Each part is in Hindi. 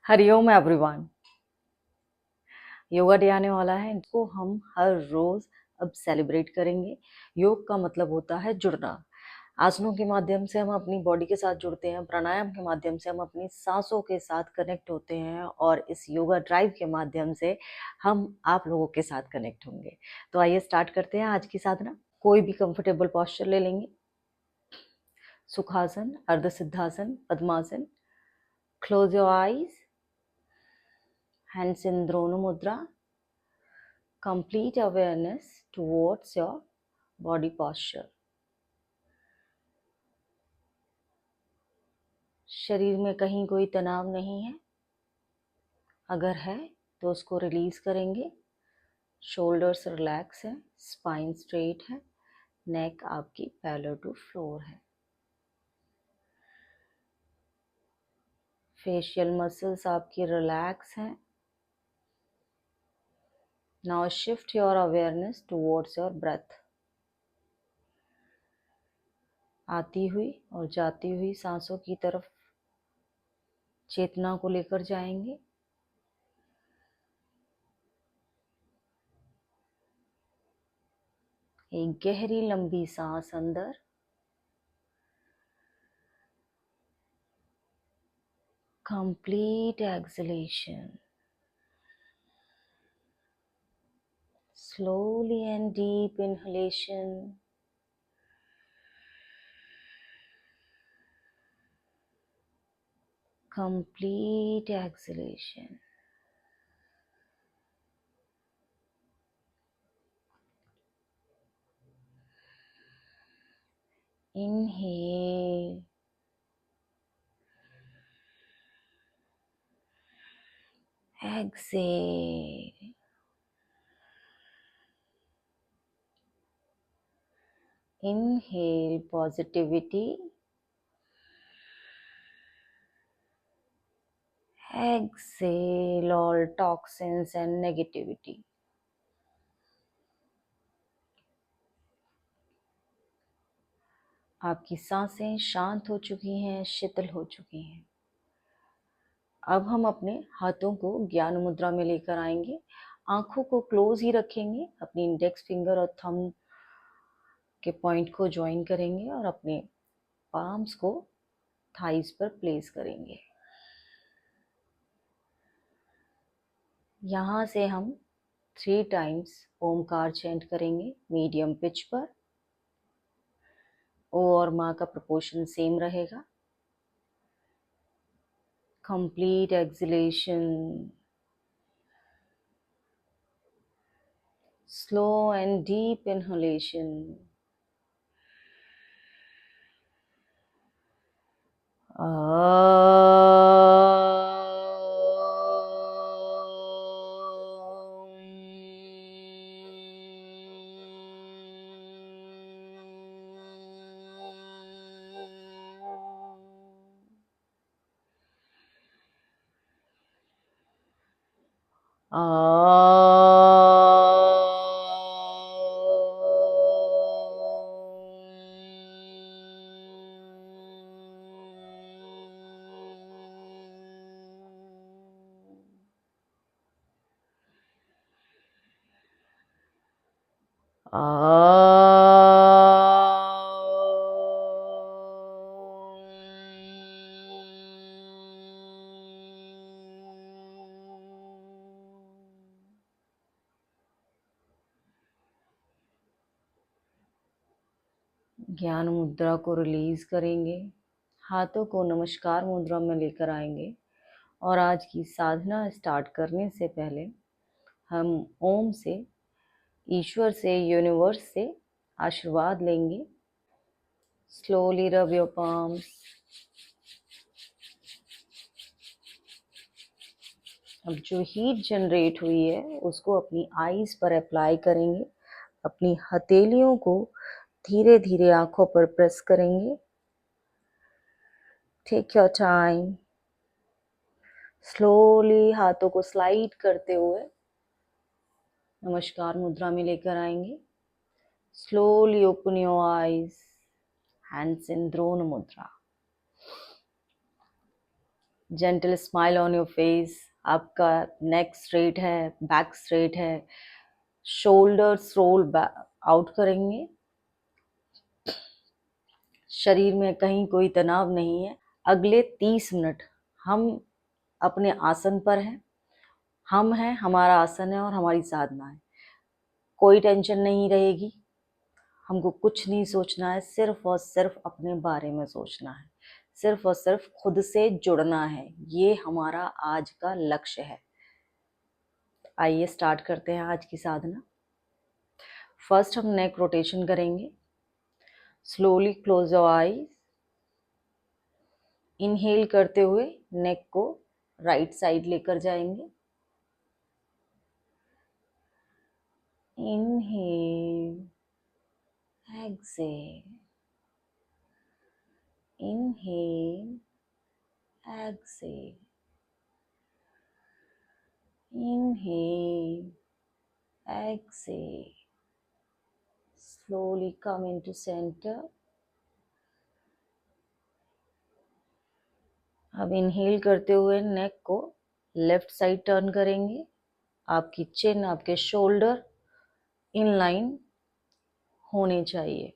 हरिओम एवरीवन। योगा डे आने वाला है, इसको हम हर रोज अब सेलिब्रेट करेंगे। योग का मतलब होता है जुड़ना। आसनों के माध्यम से हम अपनी बॉडी के साथ जुड़ते हैं, प्राणायाम के माध्यम से हम अपनी सांसों के साथ कनेक्ट होते हैं, और इस योगा ड्राइव के माध्यम से हम आप लोगों के साथ कनेक्ट होंगे। तो आइए स्टार्ट करते हैं आज की साधना। कोई भी कंफर्टेबल पोस्चर ले लेंगे। Sukhasana, ardha siddhasana, padmasana. Close your eyes, hands in Drona Mudra. Complete awareness towards your body posture. शरीर में कहीं कोई तनाव नहीं है, अगर है तो उसको रिलीज करेंगे। शोल्डर्स रिलैक्स है, स्पाइन स्ट्रेट है, नेक आपकी पैरेलल टू फ्लोर है। फेशियल मसल्स आपकी रिलैक्स हैं। Now shift your awareness towards your breath. आती हुई और जाती हुई सांसों की तरफ चेतना को लेकर जाएंगे। एक गहरी लंबी सांस अंदर, complete exhalation. Slowly and deep inhalation. Complete exhalation. Inhale. Exhale. Inhale positivity. Exhale all toxins and negativity. आपकी सांसें शांत हो चुकी हैं, शीतल हो चुकी हैं। अब हम अपने हाथों को ज्ञान मुद्रा में लेकर आएंगे। आंखों को क्लोज ही रखेंगे, अपनी इंडेक्स फिंगर और थंब के पॉइंट को ज्वाइन करेंगे और अपने पाम्स को थाइस पर प्लेस करेंगे। यहाँ से हम 3 टाइम्स ओमकार चैंट करेंगे मीडियम पिच पर। ओ और माँ का प्रोपोर्शन सेम रहेगा। Complete acceleration, slow and deep inhalation. ज्ञान मुद्रा को रिलीज करेंगे, हाथों को नमस्कार मुद्रा में लेकर आएंगे। और आज की साधना स्टार्ट करने से पहले हम ओम से, ईश्वर से, यूनिवर्स से आशीर्वाद लेंगे। Slowly rub your palms. अब जो हीट जनरेट हुई है उसको अपनी आईज पर अप्लाई करेंगे। अपनी हथेलियों को धीरे धीरे आंखों पर प्रेस करेंगे। Take your time. स्लोली हाथों को स्लाइड करते हुए नमस्कार मुद्रा में लेकर आएंगे। Slowly open your eyes, hands in Drona mudra. Gentle smile on your face. आपका नेक स्ट्रेट है, बैक स्ट्रेट है, शोल्डर्स रोल आउट करेंगे, शरीर में कहीं कोई तनाव नहीं है। अगले 30 मिनट हम अपने आसन पर हैं। हम हैं, हमारा आसन है और हमारी साधना है। कोई टेंशन नहीं रहेगी, हमको कुछ नहीं सोचना है, सिर्फ और सिर्फ अपने बारे में सोचना है, सिर्फ और सिर्फ खुद से जुड़ना है। ये हमारा आज का लक्ष्य है। आइए स्टार्ट करते हैं आज की साधना। फर्स्ट हम नेक रोटेशन करेंगे। Slowly close your eyes. Inhale करते हुए नेक को राइट साइड लेकर जाएंगे। Inhale, exhale, inhale, exhale, inhale, exhale. Slowly come into center. अब इनहेल करते हुए नेक को लेफ्ट साइड टर्न करेंगे। आपकी चिन, आपके शोल्डर इन लाइन होने चाहिए।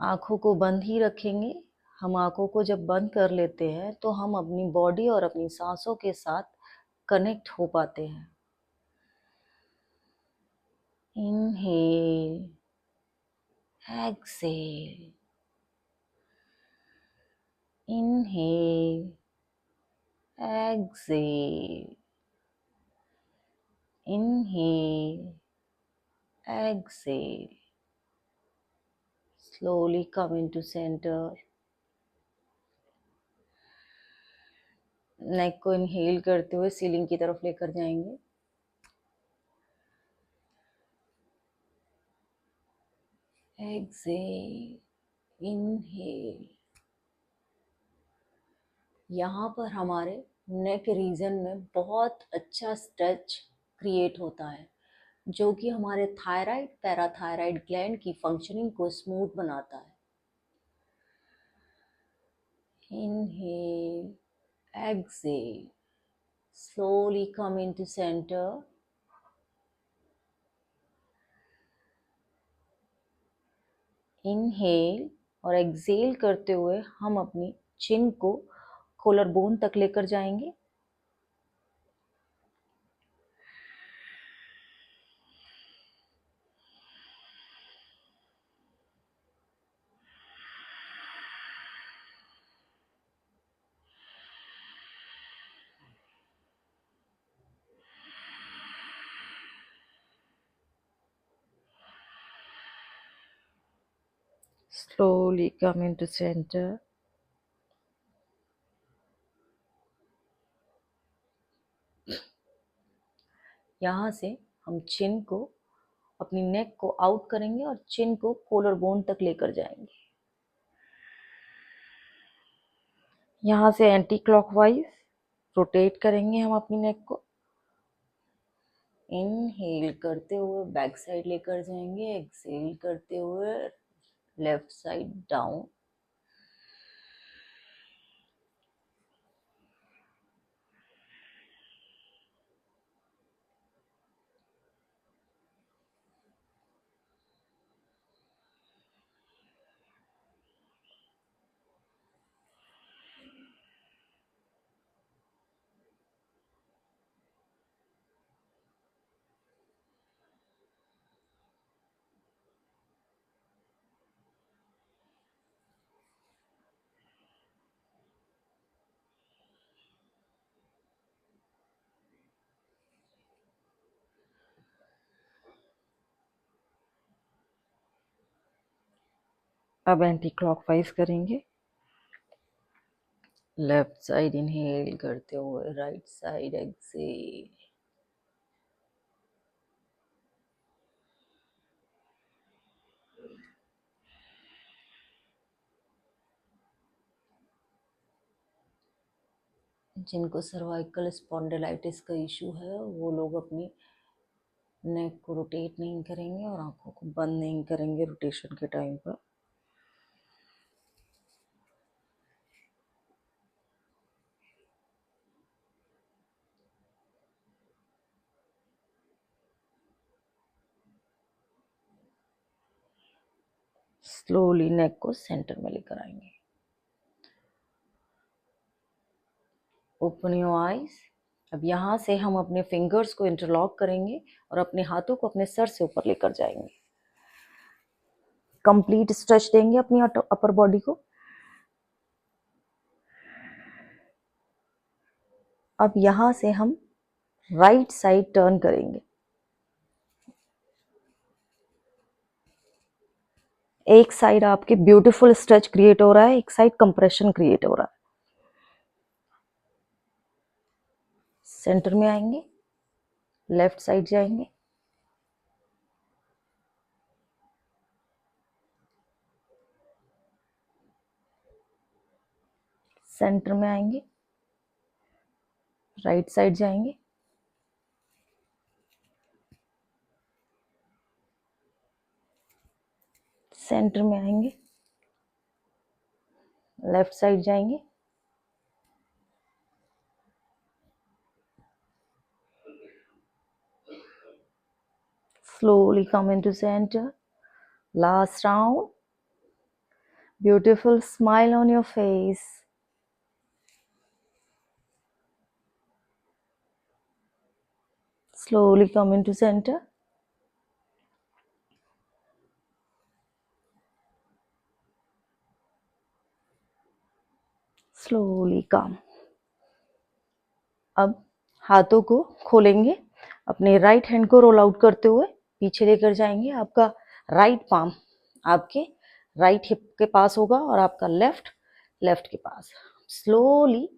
आंखों को बंद ही रखेंगे। हम आंखों को जब बंद कर लेते हैं तो हम अपनी बॉडी और अपनी सांसों के साथ कनेक्ट हो पाते हैं। Inhale, exhale, inhale, exhale, inhale, exhale. Slowly come into center. नेक को इनहेल करते हुए सीलिंग की तरफ लेकर जाएंगे। Exhale, inhale. यहाँ पर हमारे नेक रीजन में बहुत अच्छा स्ट्रेच क्रिएट होता है, जो कि हमारे थायराइड पैराथायराइड ग्लैंड की फंक्शनिंग को स्मूथ बनाता है। Inhale, exhale. Slowly come into center. Inhale और एक्सहेल करते हुए हम अपनी चिन को कॉलर बोन तक लेकर जाएंगे। Slowly come into center. यहाँ से हम चिन को, अपनी नेक को आउट करेंगे और चिन को कॉलर बोन तक लेकर जाएंगे। यहाँ से एंटी क्लॉकवाइज रोटेट करेंगे हम अपनी नेक को। इनहेल करते हुए बैक साइड लेकर जाएंगे, एक्सहेल करते हुए लेफ्ट साइड डाउन। अब एंटी क्लॉकवाइज करेंगे। लेफ्ट साइड इनहेल करते हुए राइट साइड एक्सहेल। जिनको सर्वाइकल स्पॉन्डिलाइटिस का इशू है वो लोग अपनी नेक को रोटेट नहीं करेंगे और आंखों को बंद नहीं करेंगे रोटेशन के टाइम पर। स्लोली नेक को सेंटर में लेकर आएंगे। Open your eyes. अब यहाँ से हम अपने फिंगर्स को इंटरलॉक करेंगे और अपने हाथों को अपने सर से ऊपर लेकर जाएंगे। कंप्लीट स्ट्रेच देंगे अपनी अपर बॉडी को। अब यहाँ से हम राइट साइड टर्न करेंगे। एक साइड आपके ब्यूटीफुल स्ट्रेच क्रिएट हो रहा है, एक साइड कंप्रेशन क्रिएट हो रहा है। सेंटर में आएंगे, लेफ्ट साइड जाएंगे, सेंटर में आएंगे, राइट साइड जाएंगे, सेंटर में आएंगे, लेफ्ट साइड जाएंगे, slowly come into center. Last round. Beautiful smile on your face. Slowly come into center. Slowly come. अब हाथों को खोलेंगे, अपने राइट हैंड को रोल आउट करते हुए पीछे लेकर जाएंगे। आपका राइट पाम आपके राइट हिप के पास होगा और आपका लेफ्ट के पास। स्लोली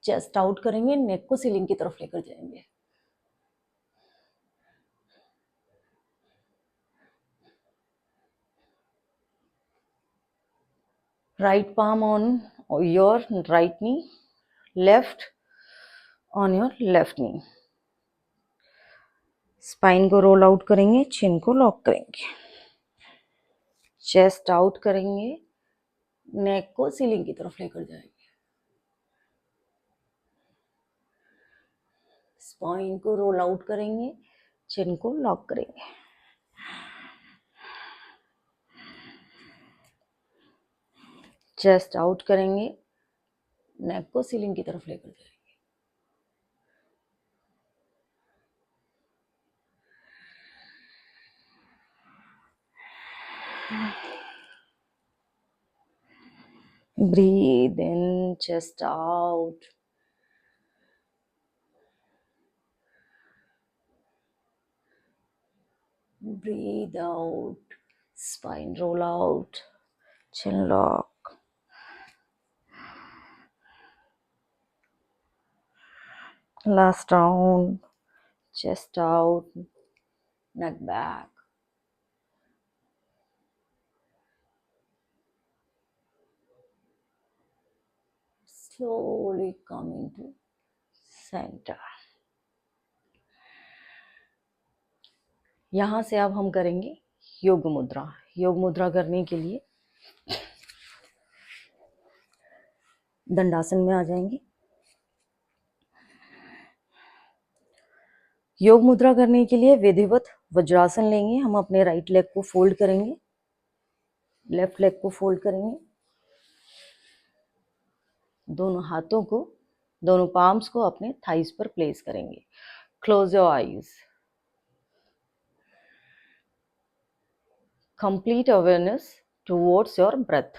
चेस्ट आउट करेंगे, नेक को सीलिंग की तरफ लेकर जाएंगे। Right palm on your right knee, left on your left knee. Spine को रोल आउट करेंगे, चिन को लॉक करेंगे, चेस्ट आउट करेंगे, नेक को सीलिंग की तरफ लेकर जाएंगे। स्पाइन को रोल आउट करेंगे, चिन को लॉक करेंगे। चेस्ट आउट करेंगे, नेक को सीलिंग की तरफ लेकर जाएंगे। Breathe in, chest out. Breathe out, spine roll out, chin lock. Last round, chest out, neck back. Slowly come into center. यहाँ से अब हम करेंगे योग मुद्रा। योग मुद्रा करने के लिए दंडासन में आ जाएंगे। योग मुद्रा करने के लिए विधिवत वज्रासन लेंगे। हम अपने राइट लेग को फोल्ड करेंगे, लेफ्ट लेग को फोल्ड करेंगे, दोनों हाथों को, दोनों पाम्स को अपने थाइस पर प्लेस करेंगे। Close your eyes. Complete awareness towards your breath.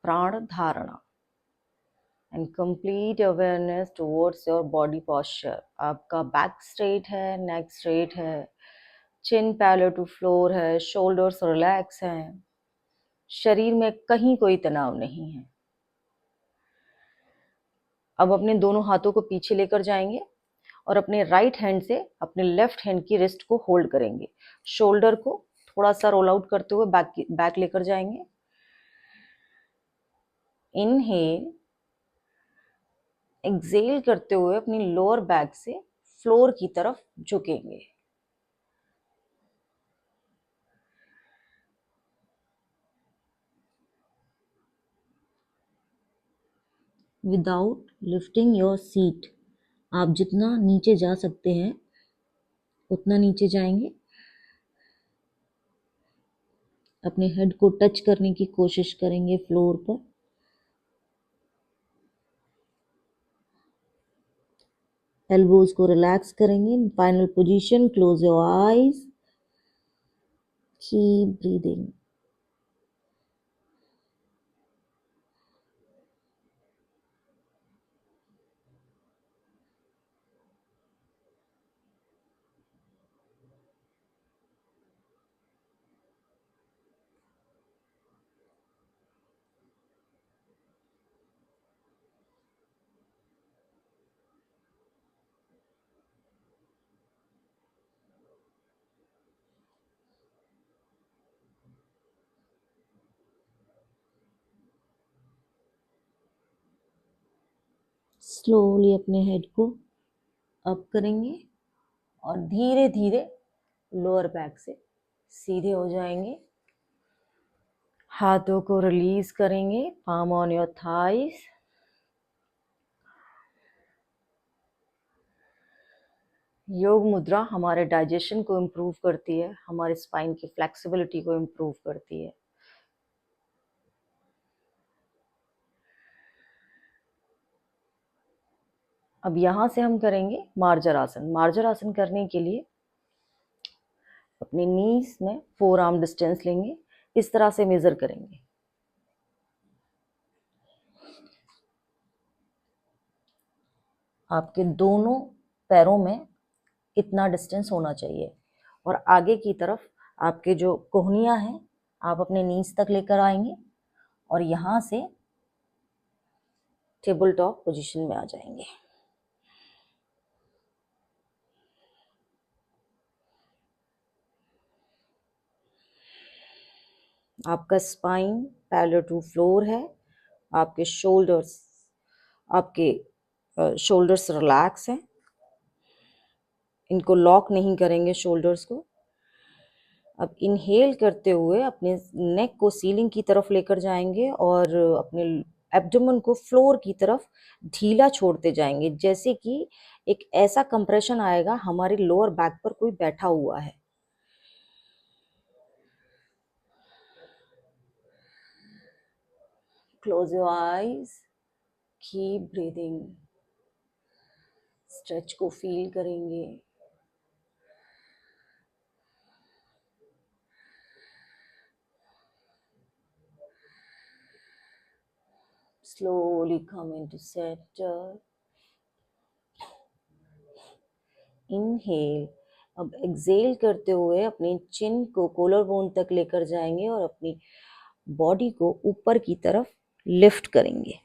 प्राण धारणा and complete awareness towards your body posture. आपका बैक स्ट्रेट है, नेक स्ट्रेट है, चिन पैरेलल टू फ्लोर है, शोल्डर्स रिलैक्स हैं, शरीर में कहीं कोई तनाव नहीं है। अब अपने दोनों हाथों को पीछे लेकर जाएंगे और अपने राइट हैंड से अपने लेफ्ट हैंड की रिस्ट को होल्ड करेंगे। शोल्डर को थोड़ा सा रोल आउट करते हुए बैक लेकर जाएंगे। इनहेल, एक्सेल करते हुए अपनी लोअर बैक से फ्लोर की तरफ झुकेंगे। Without lifting your seat, आप जितना नीचे जा सकते हैं उतना नीचे जाएंगे। अपने हेड को टच करने की कोशिश करेंगे फ्लोर पर। एल्बोज को रिलैक्स करेंगे। Final position, close your eyes, keep breathing. Slowly अपने हेड को अप करेंगे और धीरे धीरे लोअर बैक से सीधे हो जाएंगे। हाथों को रिलीज करेंगे, पाम ऑन योर थाइस। योग मुद्रा हमारे डाइजेशन को इम्प्रूव करती है, हमारे स्पाइन की फ्लेक्सिबिलिटी को इम्प्रूव करती है। अब यहाँ से हम करेंगे मार्जर आसन। मार्जर आसन करने के लिए अपने नीज में 4 आर्म डिस्टेंस लेंगे, इस तरह से मेजर करेंगे। आपके दोनों पैरों में इतना डिस्टेंस होना चाहिए और आगे की तरफ आपके जो कोहनियाँ हैं आप अपने नीज तक लेकर आएंगे और यहाँ से टेबल टॉप पोजीशन में आ जाएंगे। आपका स्पाइन पैरेलल टू फ्लोर है। आपके शोल्डर्स रिलैक्स हैं, इनको लॉक नहीं करेंगे शोल्डर्स को। अब इनहेल करते हुए अपने नेक को सीलिंग की तरफ लेकर जाएंगे और अपने एब्डोमेन को फ्लोर की तरफ ढीला छोड़ते जाएंगे, जैसे कि एक ऐसा कंप्रेशन आएगा हमारे लोअर बैक पर कोई बैठा हुआ है। Close your eyes, keep breathing. Stretch को फील करेंगे। Slowly come into center. Inhale. अब एक्सेल करते हुए अपनी चिन को कोलर बोन तक लेकर जाएंगे और अपनी बॉडी को ऊपर की तरफ लिफ्ट करेंगे।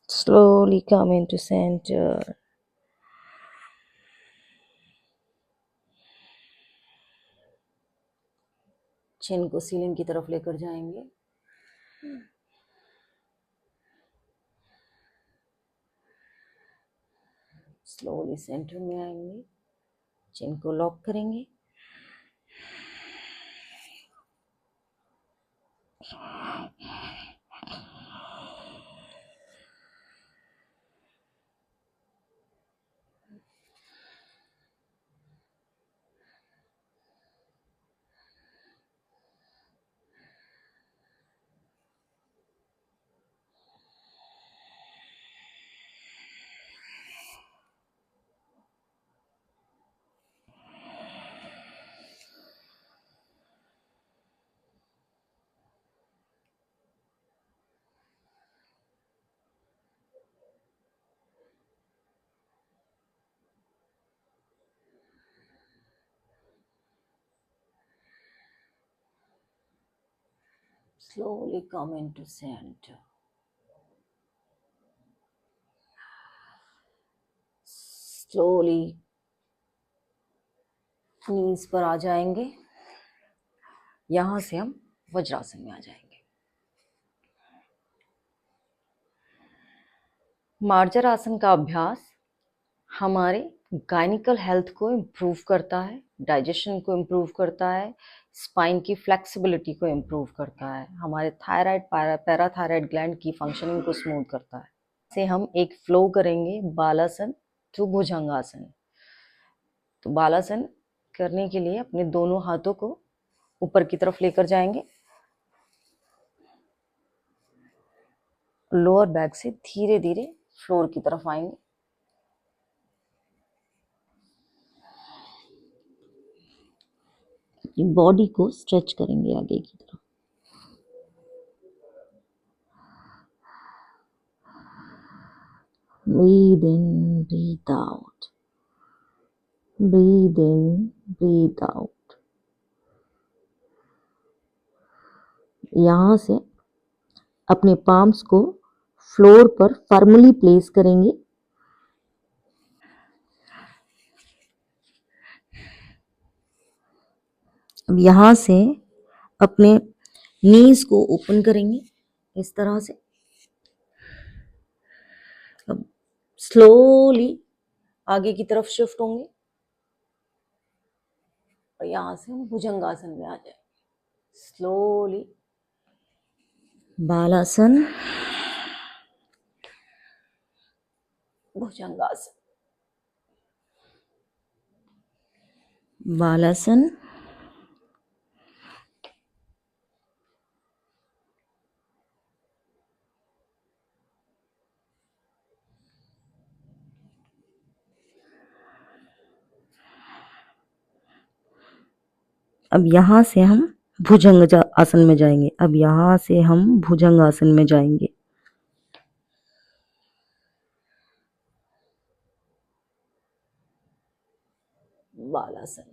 Slowly come into center. चिन को सीलिंग की तरफ लेकर जाएंगे। स्लोली सेंटर में आएंगे, चिन को लॉक करेंगे। Slowly come into center. Slowly नीज पर आ जाएंगे। यहाँ से हम वज्रासन में आ जाएंगे। मार्जर आसन का अभ्यास हमारे गायनिकल हेल्थ को इम्प्रूव करता है, डाइजेशन को इम्प्रूव करता है, स्पाइन की फ्लेक्सिबिलिटी को इम्प्रूव करता है, हमारे थायराइड पैराथायराइड ग्लैंड की फंक्शनिंग को स्मूथ करता है। से हम एक फ्लो करेंगे बालासन टू भुजंगासन। तो बालासन करने के लिए अपने दोनों हाथों को ऊपर की तरफ लेकर जाएंगे, लोअर बैक से धीरे धीरे फ्लोर की तरफ आएंगे। बॉडी को स्ट्रेच करेंगे आगे की तरफ। Breathe in, breathe out. Breathe in, breathe out. यहाँ से अपने पाम्स को फ्लोर पर फर्मली प्लेस करेंगे। अब यहाँ से अपने नीज को ओपन करेंगे इस तरह से। अब स्लोली आगे की तरफ शिफ्ट होंगे और यहाँ से हम भुजंगासन में आ जाएंगे। स्लोली बालासन, भुजंगासन, बालासन, अब यहाँ से हम भुजंग आसन में जाएंगे। अब यहाँ से हम भुजंग आसन में जाएंगे। बालासन,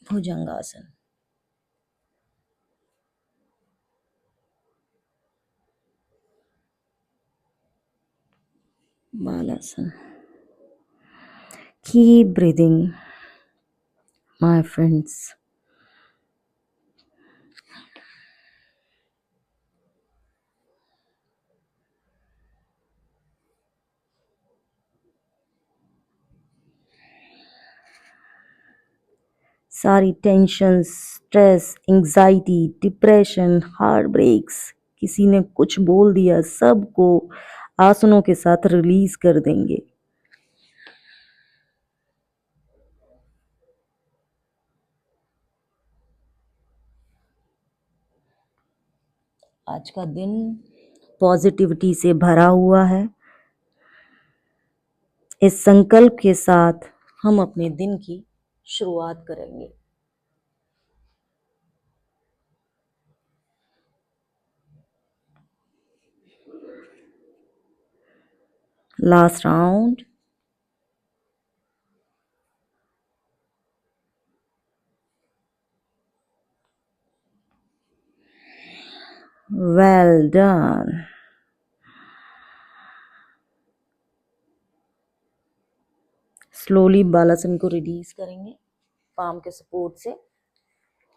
भुजंगासन, बालासन। Keep breathing, my friends. सारी tension, stress, anxiety, depression, heart breaks, किसी ने कुछ बोल दिया, सबको आसनों के साथ रिलीज कर देंगे। आज का दिन पॉजिटिविटी से भरा हुआ है। इस संकल्प के साथ हम अपने दिन की शुरुआत करेंगे। Last round. Well done. Slowly balasana को रिलीज करेंगे, पाम के सपोर्ट से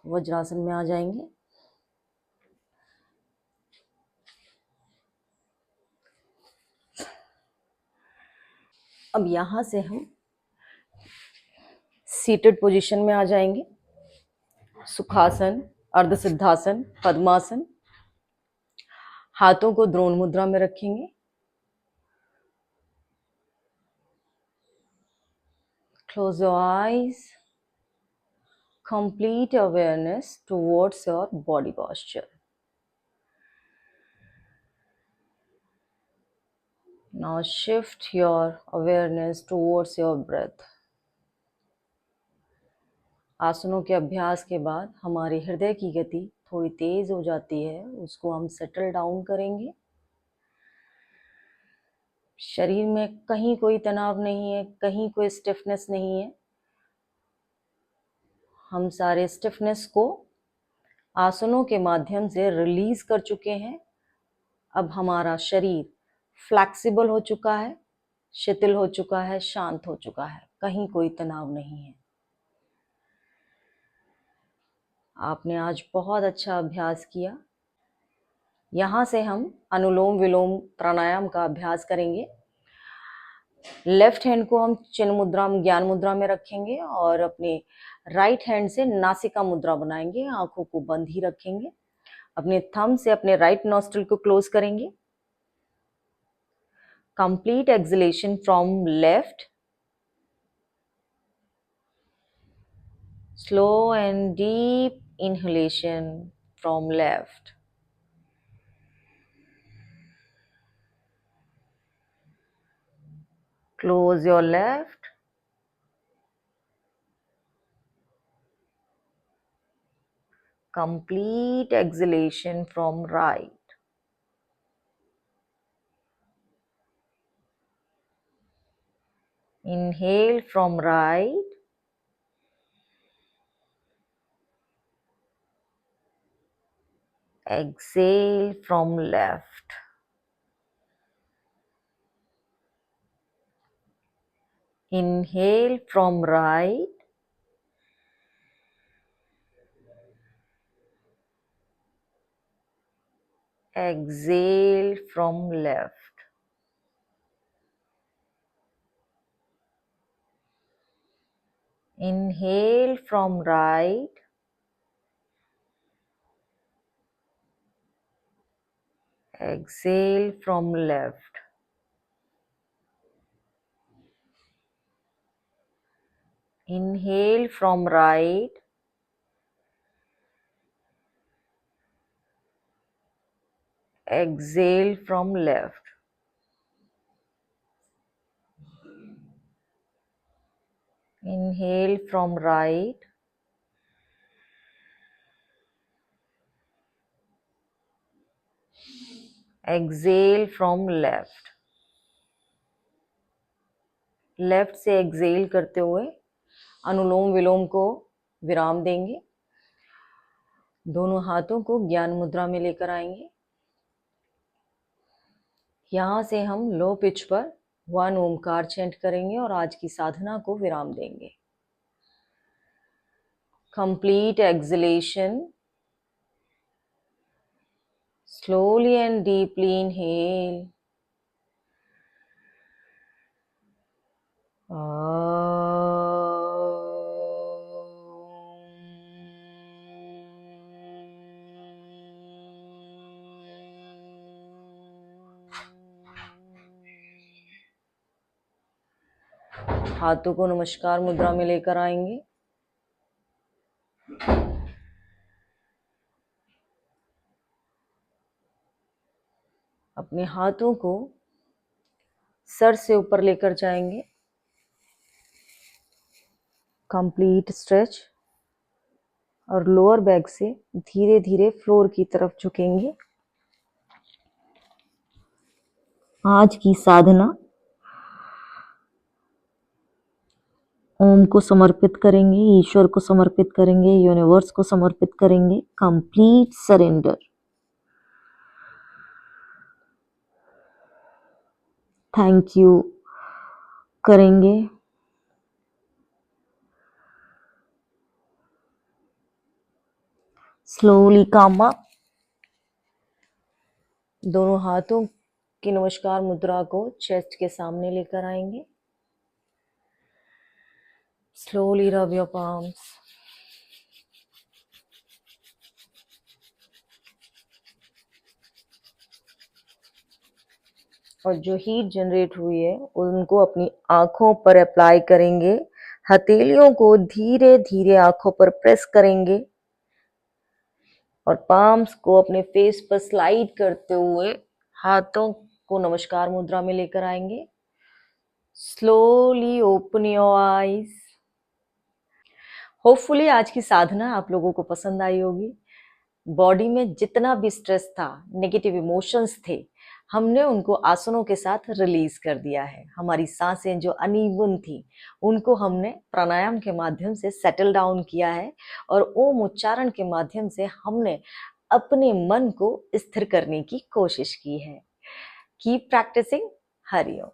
वज्रासन में आ जाएंगे। अब यहाँ से हम सीटेड पोजीशन में आ जाएंगे। सुखासन, अर्धसिद्धासन, पद्मासन। हाथों को द्रोण मुद्रा में रखेंगे। Close your eyes. Complete awareness towards your body posture. Now shift your awareness towards your breath. आसनों के अभ्यास के बाद हमारे हृदय की गति थोड़ी तेज हो जाती है, उसको हम सेटल डाउन करेंगे। शरीर में कहीं कोई तनाव नहीं है, कहीं कोई स्टिफनेस नहीं है। हम सारे स्टिफनेस को आसनों के माध्यम से रिलीज कर चुके हैं। अब हमारा शरीर फ्लैक्सिबल हो चुका है, शिथिल हो चुका है, शांत हो चुका है, कहीं कोई तनाव नहीं है। आपने आज बहुत अच्छा अभ्यास किया। यहाँ से हम अनुलोम विलोम प्राणायाम का अभ्यास करेंगे। लेफ्ट हैंड को हम चिन्ह मुद्रा ज्ञान मुद्रा में रखेंगे और अपने राइट हैंड से नासिका मुद्रा बनाएंगे। आंखों को बंद ही रखेंगे। अपने थंब से अपने राइट नॉस्ट्रिल को क्लोज करेंगे। Complete acceleration from left, slow and deep inhalation from left. Close your left. Complete exhalation from right. Inhale from right. Exhale from left. Inhale from right. Exhale from left. Inhale from right. Exhale from left. Inhale from right. Exhale from left. Inhale from right. Exhale from left. Left से एक्सेल करते हुए अनुलोम विलोम को विराम देंगे। दोनों हाथों को ज्ञान मुद्रा में लेकर आएंगे। यहाँ से हम लो पिच पर 1 ओमकार चैंट करेंगे और आज की साधना को विराम देंगे। Complete acceleration, slowly and deeply inhale. हाथों को नमस्कार मुद्रा में लेकर आएंगे। अपने हाथों को सर से ऊपर लेकर जाएंगे। कंप्लीट स्ट्रेच और लोअर बैक से धीरे धीरे फ्लोर की तरफ झुकेंगे। आज की साधना ओम को समर्पित करेंगे, ईश्वर को समर्पित करेंगे, यूनिवर्स को समर्पित करेंगे। Complete surrender. थैंक यू करेंगे। स्लोली काम अप। दोनों हाथों की नमस्कार मुद्रा को चेस्ट के सामने लेकर आएंगे। Slowly rub your palms. और जो हीट जनरेट हुई है उनको अपनी आंखों पर अप्लाई करेंगे। हथेलियों को धीरे धीरे आंखों पर प्रेस करेंगे और पाम्स को अपने फेस पर स्लाइड करते हुए हाथों को नमस्कार मुद्रा में लेकर आएंगे। Slowly open your eyes. Hopefully आज की साधना आप लोगों को पसंद आई होगी। बॉडी में जितना भी स्ट्रेस था, नेगेटिव इमोशंस थे, हमने उनको आसनों के साथ रिलीज कर दिया है। हमारी सांसें जो अनइवन थी उनको हमने प्राणायाम के माध्यम से सेटल डाउन किया है और ओम उच्चारण के माध्यम से हमने अपने मन को स्थिर करने की कोशिश की है। Keep practising. हरिओम।